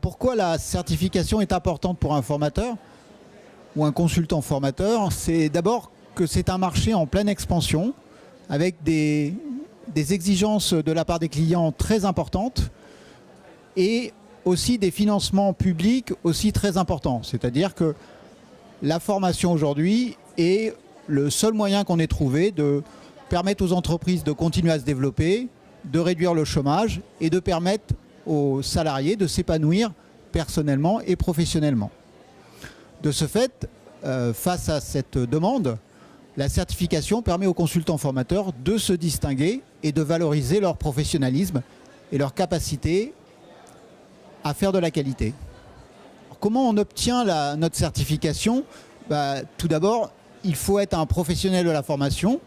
Pourquoi la certification est importante pour un formateur ou un consultant formateur? C'est d'abord que c'est un marché en pleine expansion avec des exigences de la part des clients très importantes et aussi des financements publics aussi très importants. C'est-à-dire que la formation aujourd'hui est le seul moyen qu'on ait trouvé de permettre aux entreprises de continuer à se développer, de réduire le chômage et de permettre aux salariés de s'épanouir personnellement et professionnellement. De ce fait, face à cette demande, la certification permet aux consultants formateurs de se distinguer et de valoriser leur professionnalisme et leur capacité à faire de la qualité. Alors, comment on obtient notre certification? Tout d'abord, il faut être un professionnel de la formation,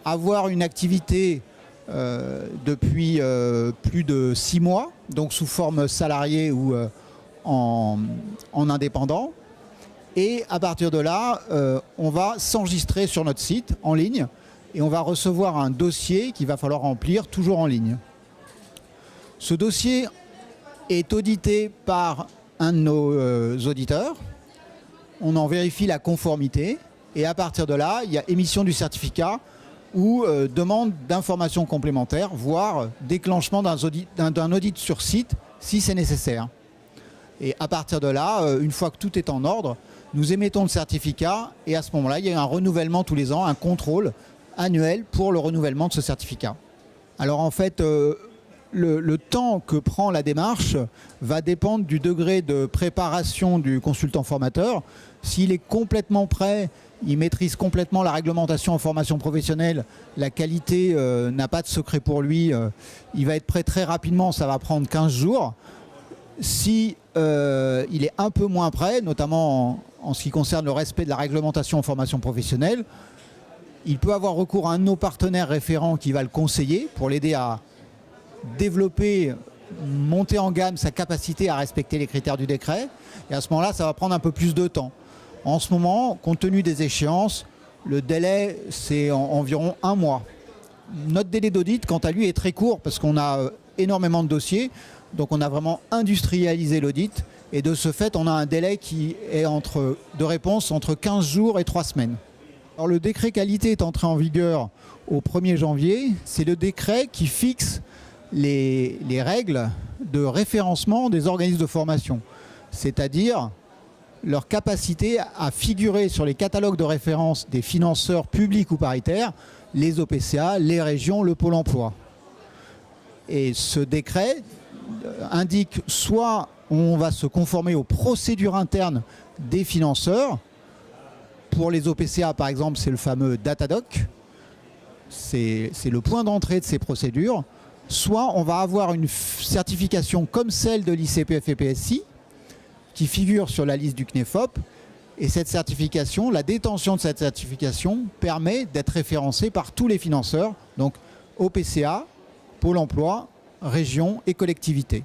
avoir une activité depuis plus de 6 mois, donc sous forme salariée ou en indépendant. Et à partir de là, on va s'enregistrer sur notre site en ligne et on va recevoir un dossier qu'il va falloir remplir toujours en ligne. Ce dossier est audité par un de nos auditeurs. On en vérifie la conformité et à partir de là, il y a émission du certificat ou demande d'informations complémentaires, voire déclenchement d'un audit sur site si c'est nécessaire. Et à partir de là, une fois que tout est en ordre, nous émettons le certificat et à ce moment-là, il y a un renouvellement tous les ans, un contrôle annuel pour le renouvellement de ce certificat. Alors en fait, le temps que prend la démarche va dépendre du degré de préparation du consultant formateur. S'il est complètement prêt, il maîtrise complètement la réglementation en formation professionnelle, la qualité n'a pas de secret pour lui, il va être prêt très rapidement, ça va prendre 15 jours. Si il est un peu moins prêt, notamment en ce qui concerne le respect de la réglementation en formation professionnelle, il peut avoir recours à un de nos partenaires référents qui va le conseiller pour l'aider à développer, monter en gamme sa capacité à respecter les critères du décret. Et à ce moment-là, ça va prendre un peu plus de temps. En ce moment, compte tenu des échéances, le délai, c'est environ 1 mois. Notre délai d'audit, quant à lui, est très court parce qu'on a énormément de dossiers. Donc on a vraiment industrialisé l'audit et de ce fait, on a un délai qui est de réponse entre 15 jours et 3 semaines. Alors le décret qualité est entré en vigueur au 1er janvier. C'est le décret qui fixe les règles de référencement des organismes de formation, c'est-à-dire leur capacité à figurer sur les catalogues de référence des financeurs publics ou paritaires, les OPCA, les régions, le Pôle emploi. Et ce décret indique soit on va se conformer aux procédures internes des financeurs. Pour les OPCA, par exemple, c'est le fameux Datadoc. C'est le point d'entrée de ces procédures. Soit on va avoir une certification comme celle de l'ICPF et PSI, qui figure sur la liste du CNEFOP. Et cette certification, la détention de cette certification, permet d'être référencée par tous les financeurs, donc OPCA, Pôle emploi, région et collectivités.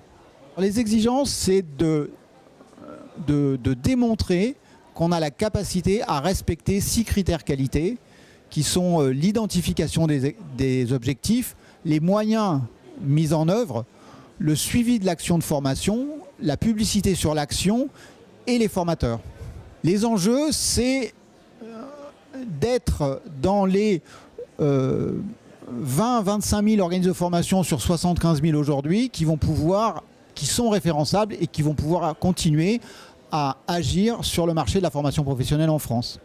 Les exigences, c'est de démontrer qu'on a la capacité à respecter 6 critères qualité, qui sont l'identification des objectifs, les moyens mis en œuvre, le suivi de l'action de formation, la publicité sur l'action et les formateurs. Les enjeux, c'est d'être dans les 20-25 000 organismes de formation sur 75 000 aujourd'hui qui sont référençables et qui vont pouvoir continuer à agir sur le marché de la formation professionnelle en France.